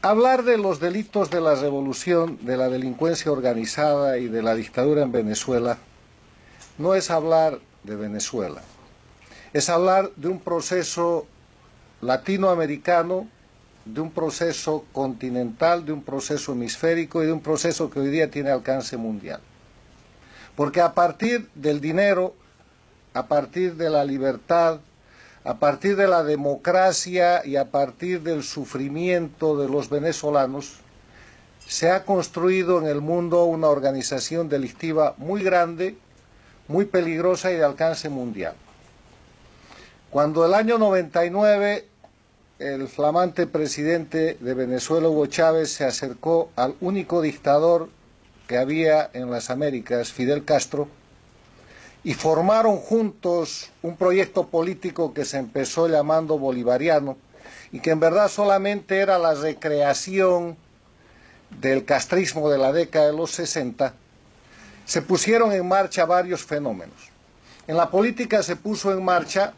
Hablar de los delitos de la revolución, de la delincuencia organizada y de la dictadura en Venezuela no es hablar de Venezuela, es hablar de un proceso latinoamericano, de un proceso continental, de un proceso hemisférico y de un proceso que hoy día tiene alcance mundial. Porque a partir del dinero, a partir de la libertad, a partir de la democracia y a partir del sufrimiento de los venezolanos, se ha construido en el mundo una organización delictiva muy grande, muy peligrosa y de alcance mundial. Cuando el año 99 el flamante presidente de Venezuela, Hugo Chávez, se acercó al único dictador que había en las Américas, Fidel Castro, y formaron juntos un proyecto político que se empezó llamando bolivariano y que en verdad solamente era la recreación del castrismo de la década de los 60, se pusieron en marcha varios fenómenos. En la política se puso en marcha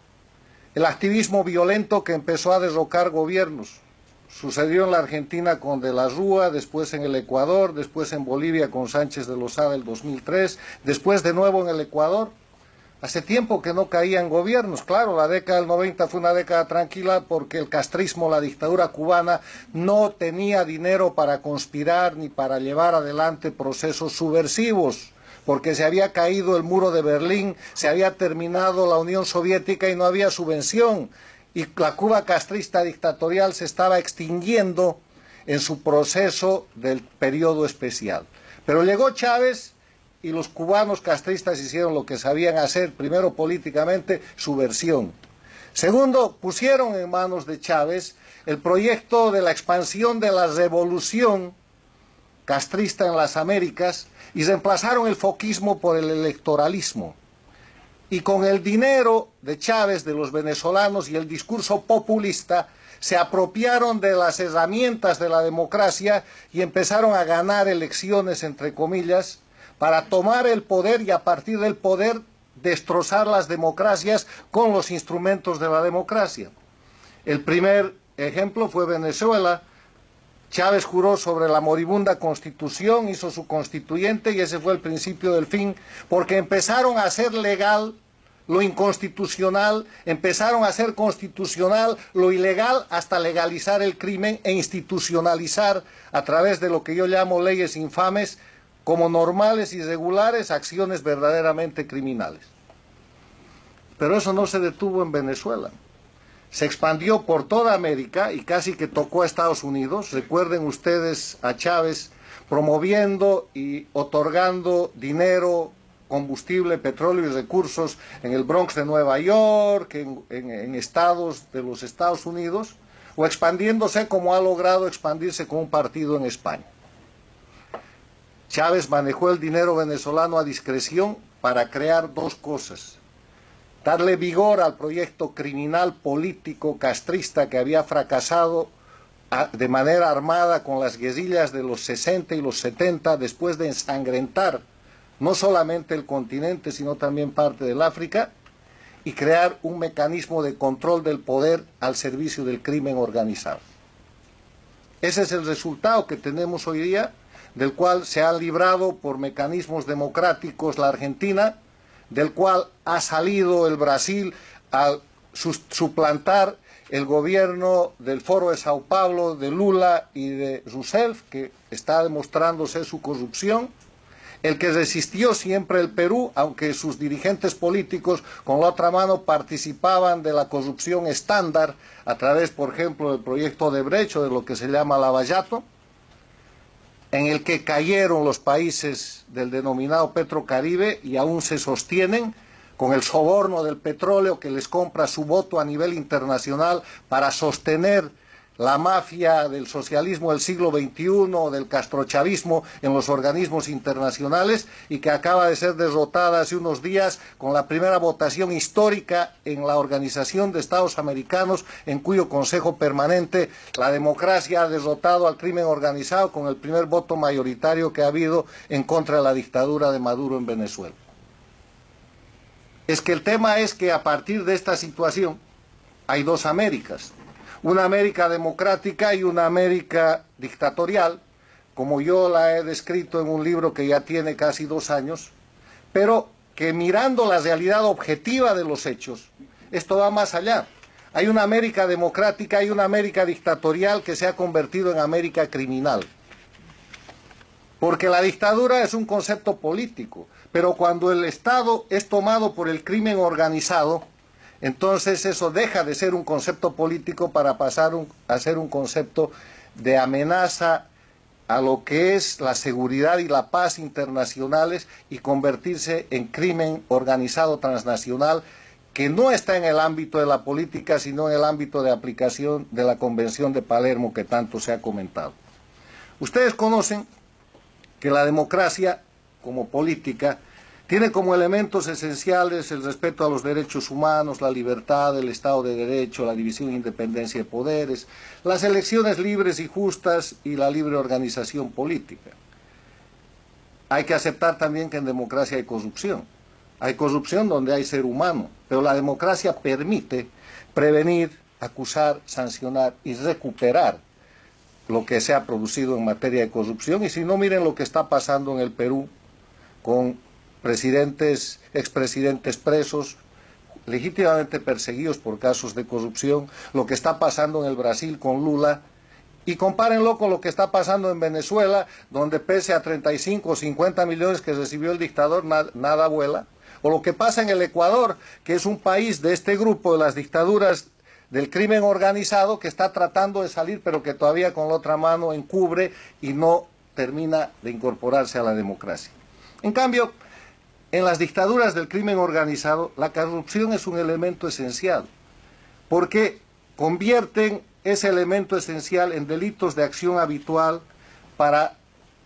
el activismo violento que empezó a derrocar gobiernos. Sucedió en la Argentina con De la Rúa, después en el Ecuador, después en Bolivia con Sánchez de Lozada el 2003, después de nuevo en el Ecuador. Hace tiempo que no caían gobiernos. Claro, la década del 90 fue una década tranquila porque el castrismo, la dictadura cubana, no tenía dinero para conspirar ni para llevar adelante procesos subversivos, porque se había caído el muro de Berlín, se había terminado la Unión Soviética y no había subvención. Y la Cuba castrista dictatorial se estaba extinguiendo en su proceso del periodo especial. Pero llegó Chávez y los cubanos castristas hicieron lo que sabían hacer, primero políticamente, subversión. Segundo, pusieron en manos de Chávez el proyecto de la expansión de la revolución castrista en las Américas y reemplazaron el foquismo por el electoralismo. Y con el dinero de Chávez, de los venezolanos y el discurso populista, se apropiaron de las herramientas de la democracia y empezaron a ganar elecciones, entre comillas, para tomar el poder y a partir del poder destrozar las democracias con los instrumentos de la democracia. El primer ejemplo fue Venezuela. Chávez juró sobre la moribunda Constitución, hizo su constituyente y ese fue el principio del fin, porque empezaron a hacer legal lo inconstitucional, empezaron a hacer constitucional lo ilegal hasta legalizar el crimen e institucionalizar a través de lo que yo llamo leyes infames como normales y regulares acciones verdaderamente criminales. Pero eso no se detuvo en Venezuela. Se expandió por toda América y casi que tocó a Estados Unidos. Recuerden ustedes a Chávez promoviendo y otorgando dinero, combustible, petróleo y recursos en el Bronx de Nueva York, en estados de los Estados Unidos, o expandiéndose como ha logrado expandirse con un partido en España. Chávez manejó el dinero venezolano a discreción para crear dos cosas: darle vigor al proyecto criminal político castrista que había fracasado de manera armada con las guerrillas de los 60 y los 70 después de ensangrentar no solamente el continente sino también parte del África, y crear un mecanismo de control del poder al servicio del crimen organizado. Ese es el resultado que tenemos hoy día, del cual se ha librado por mecanismos democráticos la Argentina, del cual ha salido el Brasil al suplantar el gobierno del Foro de Sao Paulo, de Lula y de Rousseff, que está demostrándose su corrupción, el que resistió siempre el Perú, aunque sus dirigentes políticos con la otra mano participaban de la corrupción estándar a través, por ejemplo, del proyecto Odebrecht o de lo que se llama Lavallato, en el que cayeron los países del denominado Petrocaribe y aún se sostienen con el soborno del petróleo que les compra su voto a nivel internacional para sostener la mafia del socialismo del siglo XXI, del castrochavismo en los organismos internacionales, y que acaba de ser derrotada hace unos días con la primera votación histórica en la Organización de Estados Americanos, en cuyo Consejo Permanente la democracia ha derrotado al crimen organizado con el primer voto mayoritario que ha habido en contra de la dictadura de Maduro en Venezuela. Es que el tema es que a partir de esta situación hay dos Américas. una América democrática y una América dictatorial, como yo la he descrito en un libro que ya tiene casi 2 años, pero que mirando la realidad objetiva de los hechos, esto va más allá. Hay una América democrática y una América dictatorial que se ha convertido en América criminal. Porque la dictadura es un concepto político, pero cuando el Estado es tomado por el crimen organizado, entonces eso deja de ser un concepto político para pasar a ser un concepto de amenaza a lo que es la seguridad y la paz internacionales y convertirse en crimen organizado transnacional que no está en el ámbito de la política, sino en el ámbito de aplicación de la Convención de Palermo que tanto se ha comentado. Ustedes conocen que la democracia como política tiene como elementos esenciales el respeto a los derechos humanos, la libertad, el Estado de Derecho, la división e independencia de poderes, las elecciones libres y justas y la libre organización política. Hay que aceptar también que en democracia hay corrupción. Hay corrupción donde hay ser humano, pero la democracia permite prevenir, acusar, sancionar y recuperar lo que se ha producido en materia de corrupción. Y si no, miren lo que está pasando en el Perú con presidentes, expresidentes presos, legítimamente perseguidos por casos de corrupción, lo que está pasando en el Brasil con Lula, y compárenlo con lo que está pasando en Venezuela, donde pese a 35 o 50 millones que recibió el dictador, nada vuela, o lo que pasa en el Ecuador, que es un país de este grupo de las dictaduras del crimen organizado, que está tratando de salir, pero que todavía con la otra mano encubre y no termina de incorporarse a la democracia. En cambio, en las dictaduras del crimen organizado, la corrupción es un elemento esencial, porque convierten ese elemento esencial en delitos de acción habitual para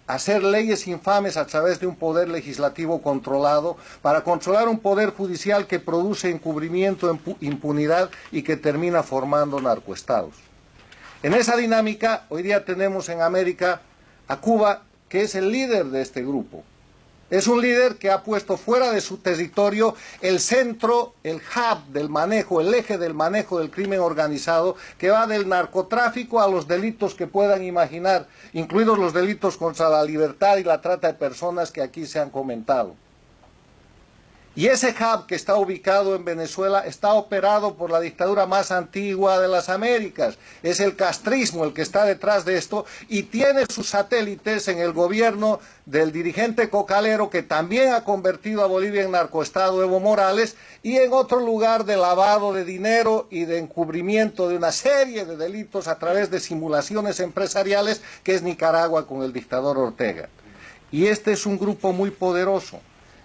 hacer leyes infames a través de un poder legislativo controlado, para controlar un poder judicial que produce encubrimiento, impunidad y que termina formando narcoestados. En esa dinámica, hoy día tenemos en América a Cuba, que es el líder de este grupo. Es un líder que ha puesto fuera de su territorio el centro, el hub del manejo, el eje del manejo del crimen organizado, que va del narcotráfico a los delitos que puedan imaginar, incluidos los delitos contra la libertad y la trata de personas que aquí se han comentado. Y ese hub que está ubicado en Venezuela está operado por la dictadura más antigua de las Américas. Es el castrismo el que está detrás de esto y tiene sus satélites en el gobierno del dirigente cocalero que también ha convertido a Bolivia en narcoestado, Evo Morales, y en otro lugar de lavado de dinero y de encubrimiento de una serie de delitos a través de simulaciones empresariales, que es Nicaragua con el dictador Ortega. Y este es un grupo muy poderoso.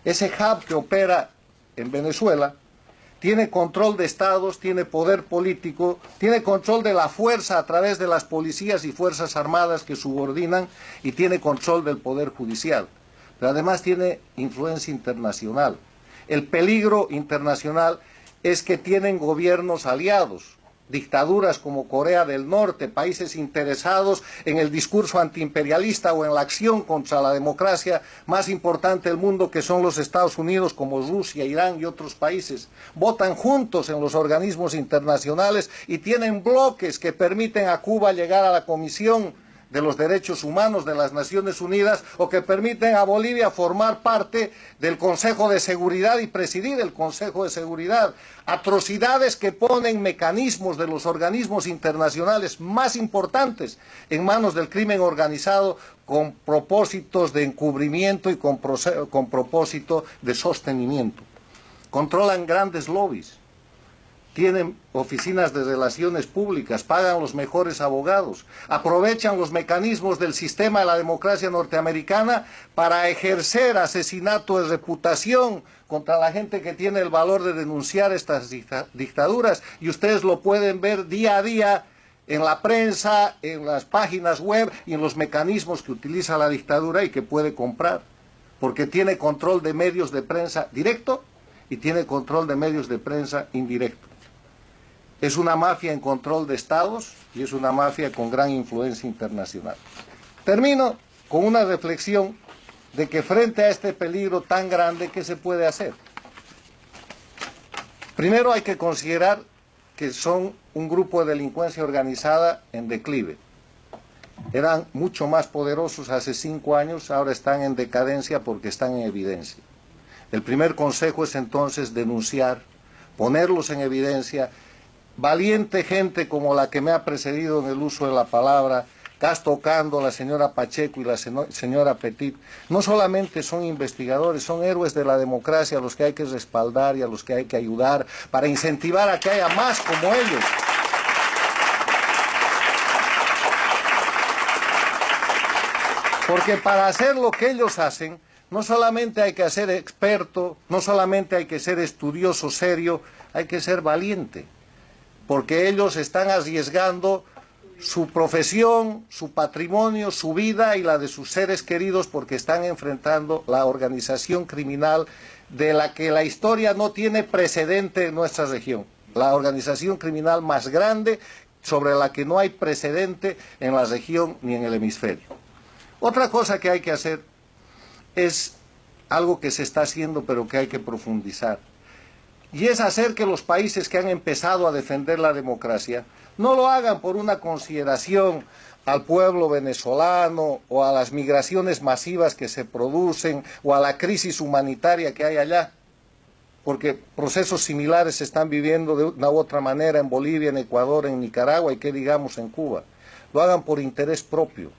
Ese hub que opera en Venezuela tiene control de estados, tiene poder político, tiene control de la fuerza a través de las policías y fuerzas armadas que subordinan y tiene control del poder judicial. Pero además tiene influencia internacional. El peligro internacional es que tienen gobiernos aliados, dictaduras como Corea del Norte, países interesados en el discurso antiimperialista o en la acción contra la democracia más importante del mundo, que son los Estados Unidos, como Rusia, Irán y otros países. Votan juntos en los organismos internacionales y tienen bloques que permiten a Cuba llegar a la Comisión de los Derechos Humanos de las Naciones Unidas, o que permiten a Bolivia formar parte del Consejo de Seguridad y presidir el Consejo de Seguridad. Atrocidades que ponen mecanismos de los organismos internacionales más importantes en manos del crimen organizado con propósitos de encubrimiento y con propósito de sostenimiento. Controlan grandes lobbies. Tienen oficinas de relaciones públicas, pagan los mejores abogados, aprovechan los mecanismos del sistema de la democracia norteamericana para ejercer asesinato de reputación contra la gente que tiene el valor de denunciar estas dictaduras, y ustedes lo pueden ver día a día en la prensa, en las páginas web y en los mecanismos que utiliza la dictadura y que puede comprar, porque tiene control de medios de prensa directo y tiene control de medios de prensa indirecto. Es una mafia en control de estados y es una mafia con gran influencia internacional. Termino con una reflexión de que frente a este peligro tan grande, ¿qué se puede hacer? Primero hay que considerar que que son un grupo de delincuencia organizada en declive. Eran mucho más poderosos hace 5 años, ahora están en decadencia porque están en evidencia. El primer consejo es entonces denunciar, ponerlos en evidencia. Valiente gente como la que me ha precedido en el uso de la palabra, Castro Cando, la señora Pacheco y la señora Petit, no solamente son investigadores, son héroes de la democracia a los que hay que respaldar y a los que hay que ayudar para incentivar a que haya más como ellos. Porque para hacer lo que ellos hacen, no solamente hay que ser experto, no solamente hay que ser estudioso, serio, hay que ser valiente. Porque ellos están arriesgando su profesión, su patrimonio, su vida y la de sus seres queridos porque están enfrentando la organización criminal de la que la historia no tiene precedente en nuestra región. La organización criminal más grande sobre la que no hay precedente en la región ni en el hemisferio. Otra cosa que hay que hacer es algo que se está haciendo pero que hay que profundizar. Y es hacer que los países que han empezado a defender la democracia no lo hagan por una consideración al pueblo venezolano o a las migraciones masivas que se producen o a la crisis humanitaria que hay allá, porque procesos similares se están viviendo de una u otra manera en Bolivia, en Ecuador, en Nicaragua y qué digamos en Cuba. Lo hagan por interés propio.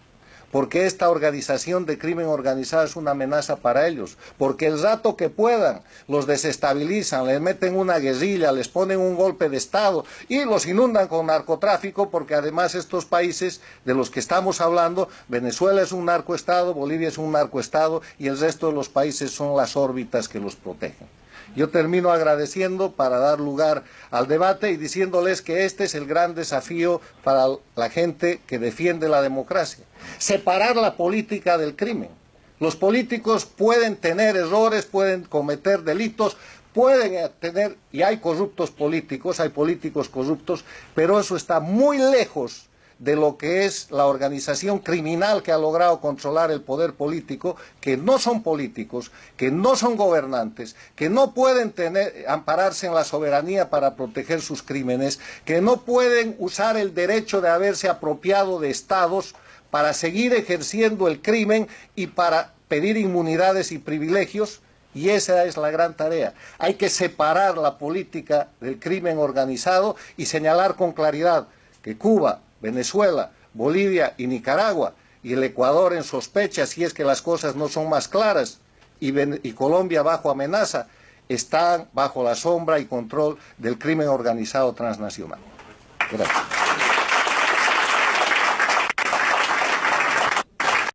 Porque esta organización de crimen organizado es una amenaza para ellos, porque el rato que puedan los desestabilizan, les meten una guerrilla, les ponen un golpe de Estado y los inundan con narcotráfico, porque además estos países de los que estamos hablando, Venezuela es un narcoestado, Bolivia es un narcoestado y el resto de los países son las órbitas que los protegen. Yo termino agradeciendo para dar lugar al debate y diciéndoles que este es el gran desafío para la gente que defiende la democracia. Separar la política del crimen. Los políticos pueden tener errores, pueden cometer delitos, pueden tener, y hay corruptos políticos, hay políticos corruptos, pero eso está muy lejos de lo que es la organización criminal que ha logrado controlar el poder político, que no son políticos, que no son gobernantes, que no pueden ampararse en la soberanía para proteger sus crímenes, que no pueden usar el derecho de haberse apropiado de estados para seguir ejerciendo el crimen y para pedir inmunidades y privilegios. Y esa es la gran tarea. Hay que separar la política del crimen organizado y señalar con claridad que Cuba, Venezuela, Bolivia y Nicaragua y el Ecuador en sospecha, si es que las cosas no son más claras, y Colombia bajo amenaza, están bajo la sombra y control del crimen organizado transnacional. Gracias.